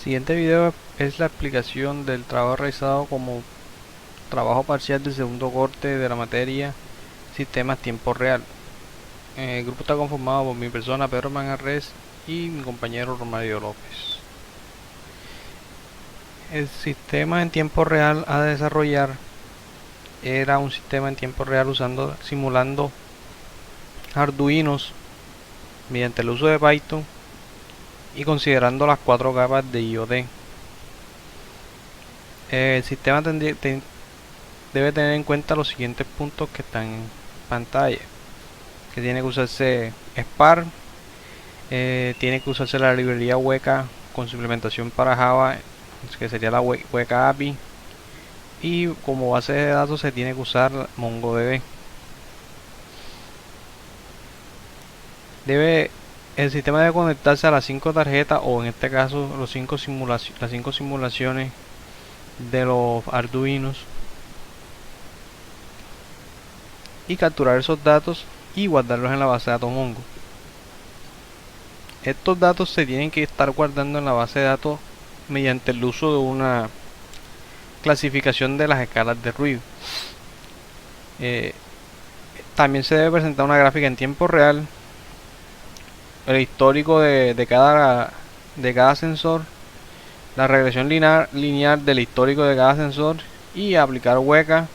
Siguiente video es la explicación del trabajo realizado como trabajo parcial del segundo corte de la materia Sistemas Tiempo Real. El grupo está conformado por mi persona, Pedro Manjarres, y mi compañero Romario López. El sistema en tiempo real a desarrollar era un sistema en tiempo real simulando Arduinos mediante el uso de Python y considerando las 4 capas de IoT. El sistema debe tener en cuenta los siguientes puntos que están en pantalla: que tiene que usarse Spark, tiene que usarse la librería Weka con su implementación para Java, que sería la Weka API, y como base de datos se tiene que usar MongoDB. El sistema debe conectarse a las 5 tarjetas, o en este caso las 5 simulaciones de los Arduinos, y capturar esos datos y guardarlos en la base de datos Mongo. Estos datos se tienen que estar guardando en la base de datos mediante el uso de una clasificación de las escalas de ruido. También se debe presentar una gráfica en tiempo real, el histórico de cada sensor, la regresión lineal del histórico de cada sensor, y aplicar Weka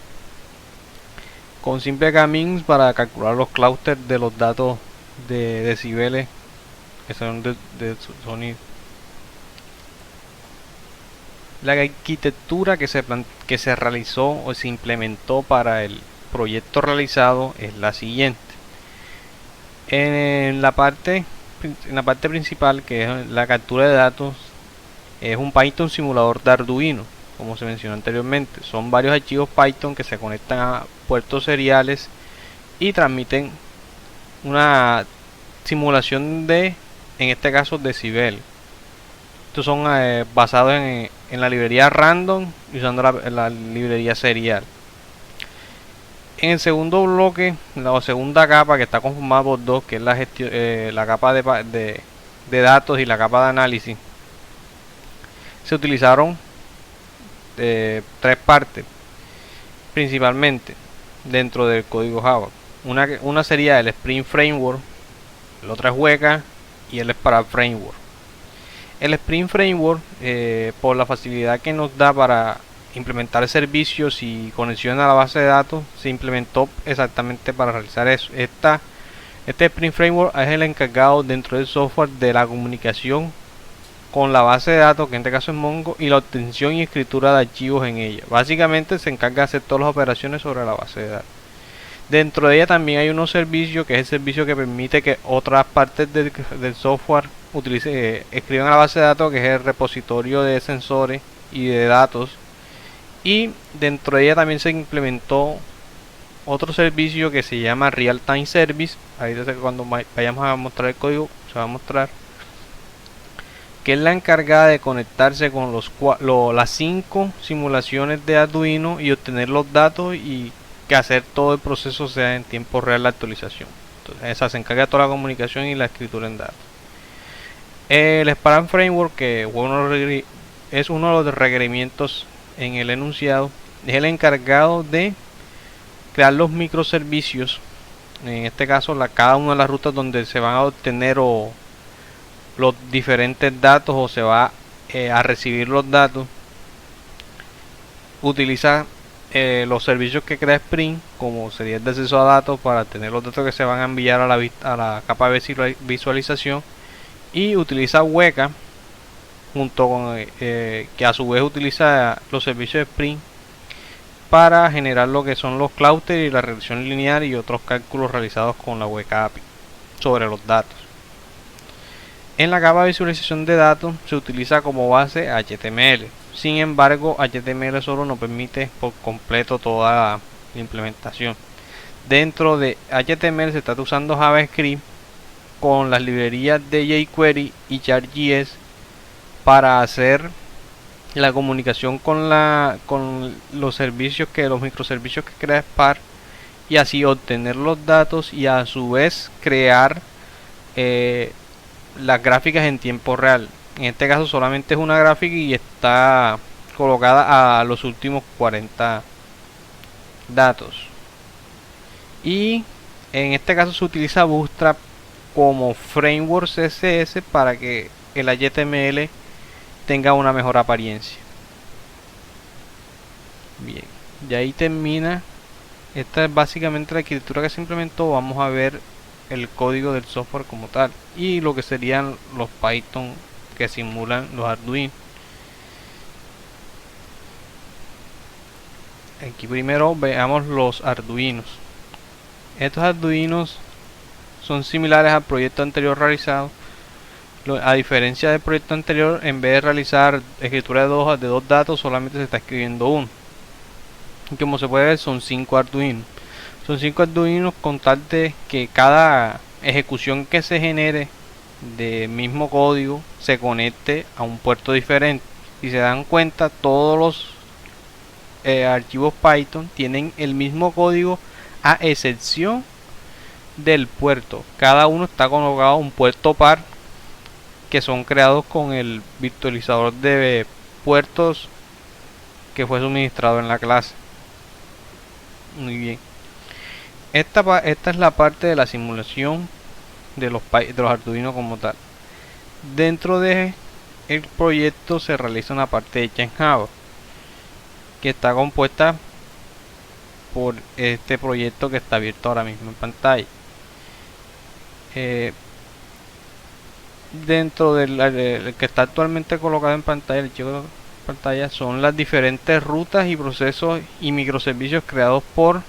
con simple K-means para calcular los clústeres de los datos de decibeles que son de sonido. La arquitectura que se realizó o se implementó para el proyecto realizado es la siguiente. En la parte principal, que es la captura de datos, es un Python simulador de Arduino, como se mencionó anteriormente. Son varios archivos Python que se conectan a puertos seriales y transmiten una simulación de, en este caso, decibel. Estos son basados en la librería random y usando la librería serial. En el segundo bloque, la segunda capa, que está conformada por dos, que es la capa de datos y la capa de análisis, se utilizaron 3 partes principalmente dentro del código Java. Una sería el Spring Framework, la otra es Weka y el Spark Framework. El Spring Framework, por la facilidad que nos da para implementar servicios y conexión a la base de datos, se implementó exactamente para realizar eso. Este Spring Framework es el encargado dentro del software de la comunicación con la base de datos, que en este caso es Mongo, y la obtención y escritura de archivos en ella. Básicamente se encarga de hacer todas las operaciones sobre la base de datos. Dentro de ella también hay unos servicios, que es el servicio que permite que otras partes del software escriban a la base de datos, que es el repositorio de sensores y de datos. Y dentro de ella también se implementó otro servicio que se llama Real Time Service. Ahí cuando vayamos a mostrar el código se va a mostrar, que es la encargada de conectarse con las 5 simulaciones de Arduino y obtener los datos, y que hacer todo el proceso sea en tiempo real la actualización. Entonces, esa se encarga de toda la comunicación y la escritura en datos. El Spark Framework, que es uno de los requerimientos en el enunciado, es el encargado de crear los microservicios. En este caso, cada una de las rutas donde se van a obtener los diferentes datos, o se va a recibir los datos, utiliza los servicios que crea Spring, como sería el de acceso a datos, para tener los datos que se van a enviar a la capa de visualización, y utiliza Weka junto con que a su vez utiliza los servicios de Spring para generar lo que son los clústeres y la regresión lineal y otros cálculos realizados con la Weka API sobre los datos. En la capa de visualización de datos se utiliza como base HTML. Sin embargo, HTML solo no permite por completo toda la implementación. Dentro de HTML se está usando JavaScript con las librerías de jQuery y Chart.js para hacer la comunicación con los microservicios que crea Spark, y así obtener los datos y a su vez crear las gráficas en tiempo real. En este caso solamente es una gráfica y está colocada a los últimos 40 datos. Y en este caso se utiliza Bootstrap como framework CSS para que el HTML tenga una mejor apariencia. Bien, y ahí termina. Esta es básicamente la arquitectura que se implementó. Vamos a ver el código del software como tal y lo que serían los Python que simulan los Arduino. Aquí primero veamos los Arduinos. Estos Arduinos son similares al proyecto anterior realizado. A diferencia del proyecto anterior, en vez de realizar escritura de dos datos, solamente se está escribiendo uno. Y como se puede ver, son 5 Arduinos. Son 5 Arduinos con tal de que cada ejecución que se genere del mismo código se conecte a un puerto diferente. Si se dan cuenta, todos los archivos Python tienen el mismo código a excepción del puerto. Cada uno está colocado un puerto par que son creados con el virtualizador de puertos que fue suministrado en la clase. Muy bien. Esta es la parte de la simulación de los Arduino como tal. Dentro de el proyecto se realiza una parte hecha en Java que está compuesta por este proyecto que está abierto ahora mismo en pantalla. Dentro del que está actualmente colocado en pantalla, el chico de pantalla, son las diferentes rutas y procesos y microservicios creados por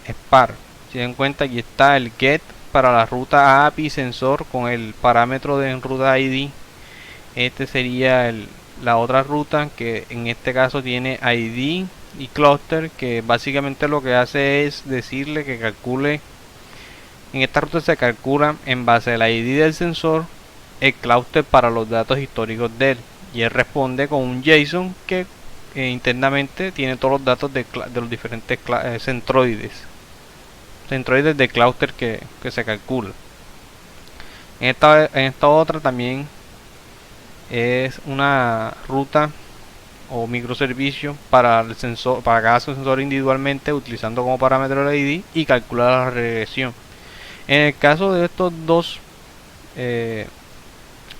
Spark. Si se dan cuenta, aquí está el get para la ruta API sensor con el parámetro de ruta ID. Este sería la otra ruta que en este caso tiene ID y cluster, que básicamente lo que hace es decirle que calcule. En esta ruta se calcula en base al ID del sensor el cluster para los datos históricos de él, y él responde con un JSON que internamente tiene todos los datos de los diferentes centroides de cluster que se calcula. En esta otra también es una ruta o microservicio para el sensor, para cada sensor individualmente, utilizando como parámetro el ID y calcular la regresión. En el caso de estos dos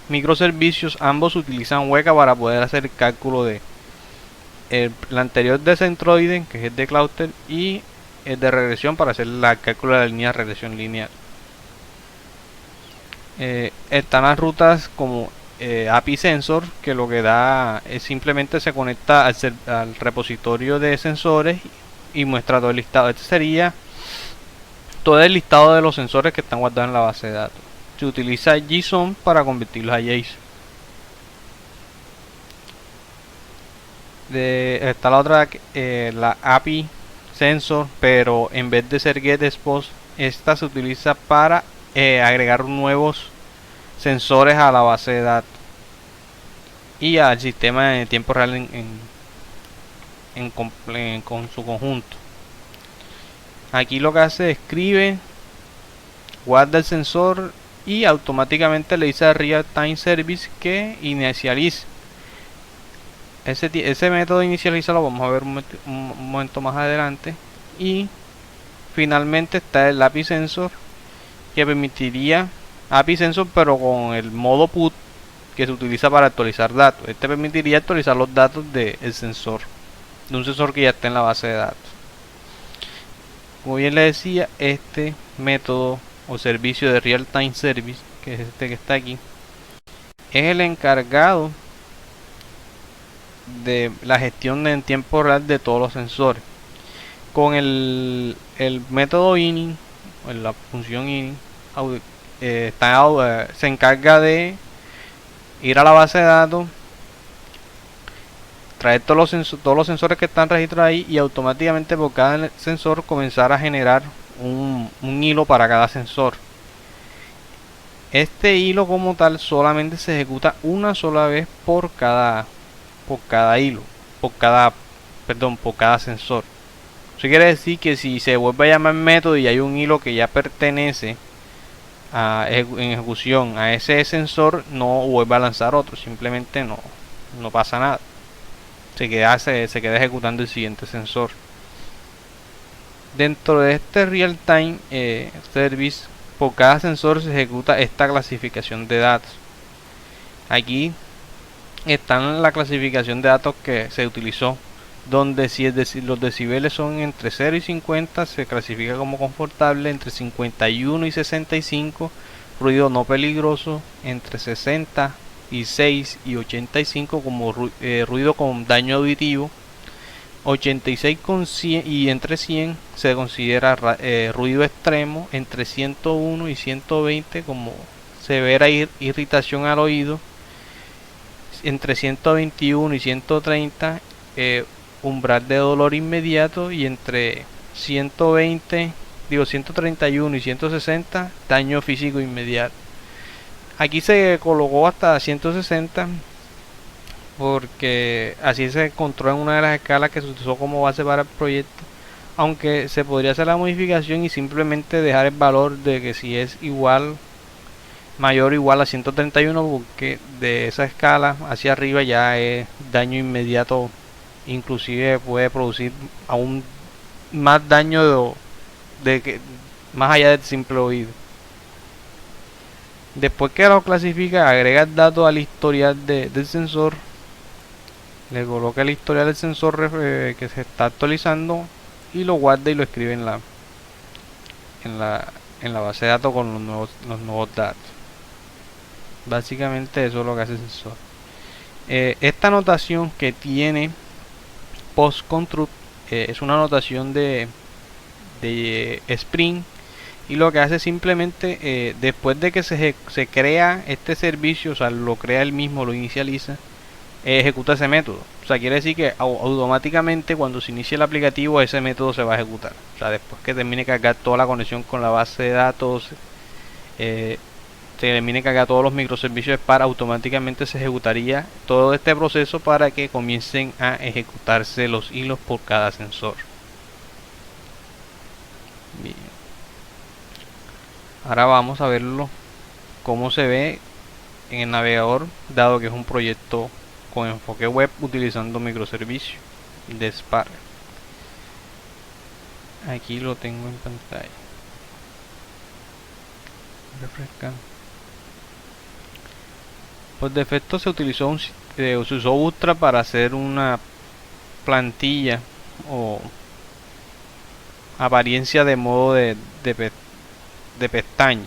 microservicios, ambos utilizan Weka para poder hacer el cálculo de el anterior de centroide, que es el de cluster, y el de regresión para hacer el cálculo de la línea de regresión lineal. Están las rutas como API Sensor, que lo que da es simplemente se conecta al repositorio de sensores y muestra todo el listado. Este sería todo el listado de los sensores que están guardados en la base de datos. Se utiliza JSON para convertirlos a JSON. Está la otra, la API Sensor, pero en vez de ser GetSpot, esta se utiliza para agregar nuevos sensores a la base de datos y al sistema de tiempo real con su conjunto. Aquí lo que hace es escribe, guarda el sensor y automáticamente le dice a Real Time Service que inicialice. Ese método de inicializa lo vamos a ver un momento más adelante. Y finalmente está el API Sensor, que permitiría API Sensor pero con el modo put, que se utiliza para actualizar datos. Este permitiría actualizar los datos del sensor, de un sensor que ya está en la base de datos. Como bien le decía, este método o servicio de Real Time Service, que es este que está aquí, es el encargado de la gestión en tiempo real de todos los sensores. Con el método init, o la función init, se encarga de ir a la base de datos, traer todos los sensores que están registrados ahí y automáticamente por cada sensor comenzar a generar un hilo para cada sensor. Este hilo como tal solamente se ejecuta una sola vez por cada hilo, por cada sensor. Eso quiere decir que si se vuelve a llamar método y hay un hilo que ya pertenece en ejecución a ese sensor, no vuelve a lanzar otro, simplemente no pasa nada, se queda ejecutando el siguiente sensor. Dentro de este real time service, por cada sensor se ejecuta esta clasificación de datos. Aquí están la clasificación de datos que se utilizó, donde si los decibeles son entre 0 y 50 se clasifica como confortable, entre 51 y 65 ruido no peligroso, entre 66 y 85 como ruido con daño auditivo, 86 con 100 y entre 100 se considera ruido extremo, entre 101 y 120 como severa irritación al oído, entre 121 y 130 umbral de dolor inmediato, y entre 131 y 160 daño físico inmediato. Aquí se colocó hasta 160 porque así se encontró en una de las escalas que se utilizó como base para el proyecto, aunque se podría hacer la modificación y simplemente dejar el valor de que si es igual, mayor o igual a 131, porque de esa escala hacia arriba ya es daño inmediato, inclusive puede producir aún más daño de que más allá del simple oído. Después que lo clasifica, agrega el dato al historial del sensor, le coloca el historial del sensor que se está actualizando y lo guarda y lo escribe en la base de datos con los nuevos datos. Básicamente eso es lo que hace el sensor. Esta notación que tiene post construct es una notación de Spring, y lo que hace simplemente después de que se crea este servicio, o sea, lo crea él mismo, lo inicializa, ejecuta ese método. O sea, quiere decir que automáticamente cuando se inicie el aplicativo ese método se va a ejecutar. O sea, después que termine de cargar toda la conexión con la base de datos, se termine de cargar todos los microservicios, para automáticamente se ejecutaría todo este proceso para que comiencen a ejecutarse los hilos por cada sensor. Bien. Ahora vamos a verlo cómo se ve en el navegador, dado que es un proyecto con enfoque web utilizando microservicios de Spark. Aquí lo tengo en pantalla. Refrescar. Por defecto se utilizó se usó Bootstrap para hacer una plantilla o apariencia de modo de pestaña.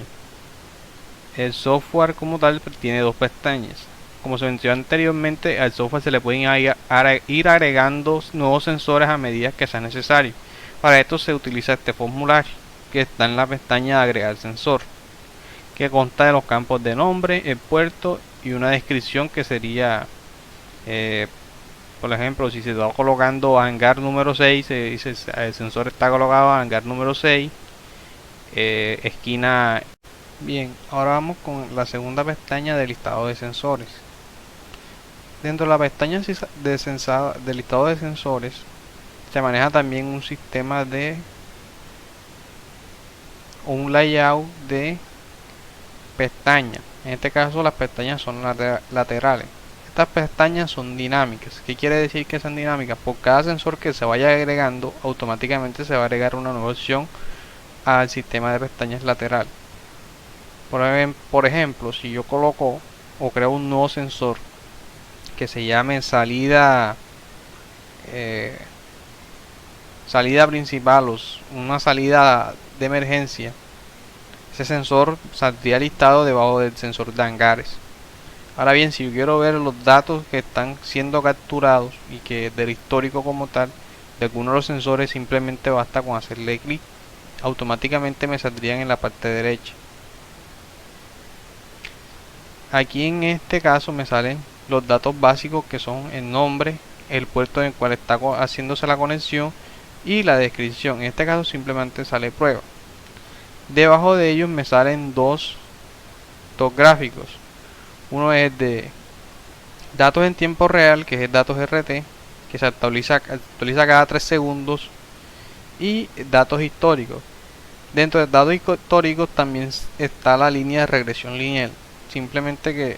El software como tal tiene dos pestañas. Como se mencionó anteriormente, al software se le pueden ir agregando nuevos sensores a medida que sea necesario. Para esto se utiliza este formulario que está en la pestaña de agregar sensor, que consta de los campos de nombre, el puerto y una descripción que sería, por ejemplo, si se está colocando hangar número 6, se dice el sensor está colocado a hangar número 6, esquina. Bien, ahora vamos con la segunda pestaña de listado de sensores. Dentro de la pestaña de listado de sensores se maneja también un sistema de un layout de pestañas. En este caso las pestañas son laterales. Estas pestañas son dinámicas. ¿Qué quiere decir que son dinámicas? Por cada sensor que se vaya agregando, automáticamente se va a agregar una nueva opción al sistema de pestañas laterales. Por ejemplo, si yo coloco o creo un nuevo sensor que se llame salida principal, o una salida de emergencia, ese sensor saldría listado debajo del sensor de hangares. Ahora bien, si yo quiero ver los datos que están siendo capturados y que del histórico como tal de alguno de los sensores, simplemente basta con hacerle clic, automáticamente me saldrían en la parte derecha. Aquí en este caso me salen los datos básicos, que son el nombre, el puerto en el cual está haciéndose la conexión y la descripción. En este caso simplemente sale prueba. Debajo de ellos me salen dos gráficos. Uno es de datos en tiempo real, que es el datos RT, que se actualiza cada 3 segundos, y datos históricos. Dentro de datos históricos también está la línea de regresión lineal. Simplemente que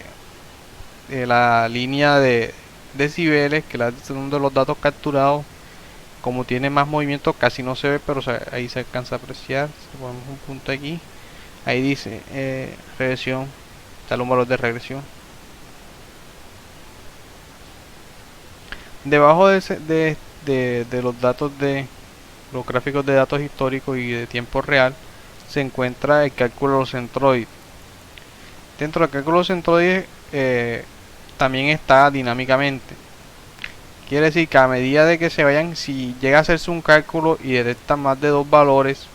la línea de decibeles, que es uno de los datos capturados, como tiene más movimiento casi no se ve, pero ahí se alcanza a apreciar. Si ponemos un punto aquí, ahí dice regresión, está un valor de regresión. Debajo de los datos de los gráficos de datos históricos y de tiempo real se encuentra el cálculo de los centroides. Dentro del cálculo de los centroides también está dinámicamente. Quiere decir que a medida de que se vayan, si llega a hacerse un cálculo y detecta más de dos valores,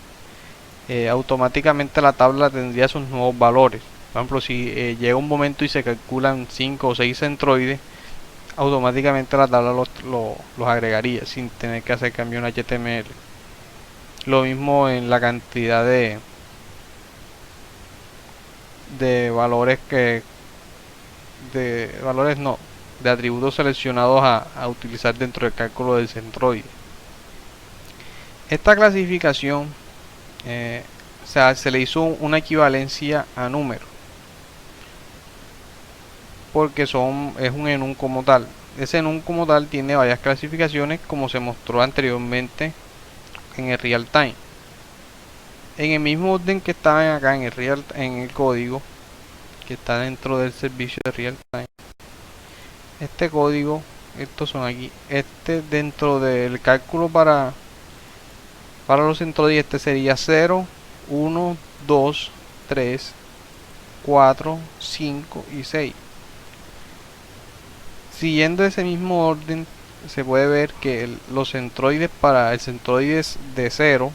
automáticamente la tabla tendría sus nuevos valores. Por ejemplo, si llega un momento y se calculan 5 o 6 centroides, automáticamente la tabla los agregaría sin tener que hacer cambio en HTML. Lo mismo en la cantidad de valores de atributos seleccionados a utilizar dentro del cálculo del centroide. Esta clasificación se le hizo una equivalencia a número, porque es un enum como tal. Ese enum como tal tiene varias clasificaciones, como se mostró anteriormente en el real time. En el mismo orden que estaban acá en el código que está dentro del servicio de real time, este código, estos son aquí, dentro del cálculo para los centroides, este sería 0, 1, 2, 3, 4, 5 y 6. Siguiendo ese mismo orden, se puede ver que los centroides, para el centroide de 0,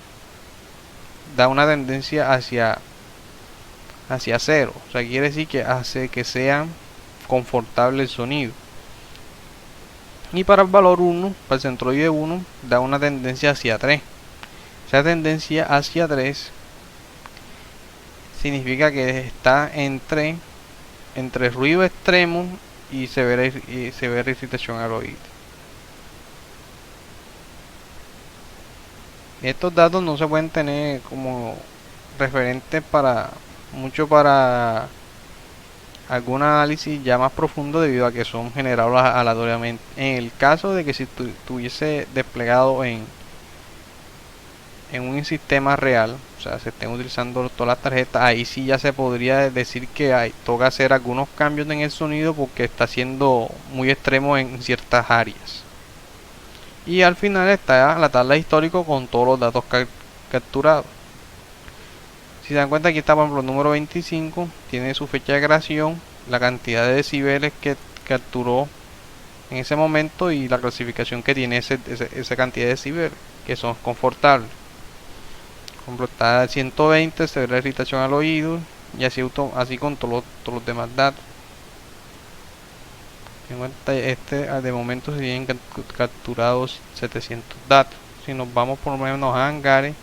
da una tendencia hacia 0. O sea, quiere decir que hace que sea confortable el sonido. Y para el valor 1, para el centroide 1, da una tendencia hacia 3. Esa tendencia hacia 3 significa que está entre ruido extremo y severa irritación al oído. Estos datos no se pueden tener como referentes para algún análisis ya más profundo, debido a que son generados aleatoriamente. En el caso de que si tuviese desplegado en un sistema real, o sea, se estén utilizando todas las tarjetas, ahí sí ya se podría decir que toca hacer algunos cambios en el sonido porque está siendo muy extremo en ciertas áreas. Y al final está la tabla histórica con todos los datos capturados. Si se dan cuenta, aquí está por ejemplo el número 25, tiene su fecha de creación, la cantidad de decibeles que capturó en ese momento y la clasificación que tiene esa cantidad de decibeles, que son confortables. Por ejemplo, está a 120, severa irritación al oído, y así con todos los demás datos. En cuenta, de momento se tienen capturados 700 datos. Si nos vamos por lo menos a hangares,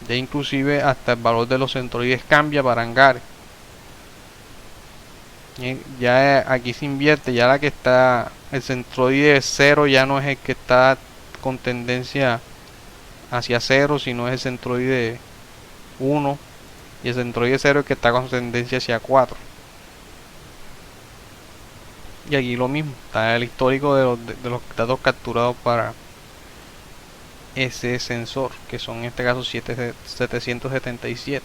ya inclusive hasta el valor de los centroides cambia para hangares. Ya aquí se invierte, ya la que está el centroide 0 ya no es el que está con tendencia hacia 0, sino es el centroide 1, y el centroide 0 es el que está con tendencia hacia 4. Y aquí lo mismo, está el histórico de los datos capturados para ese sensor, que son en este caso 777.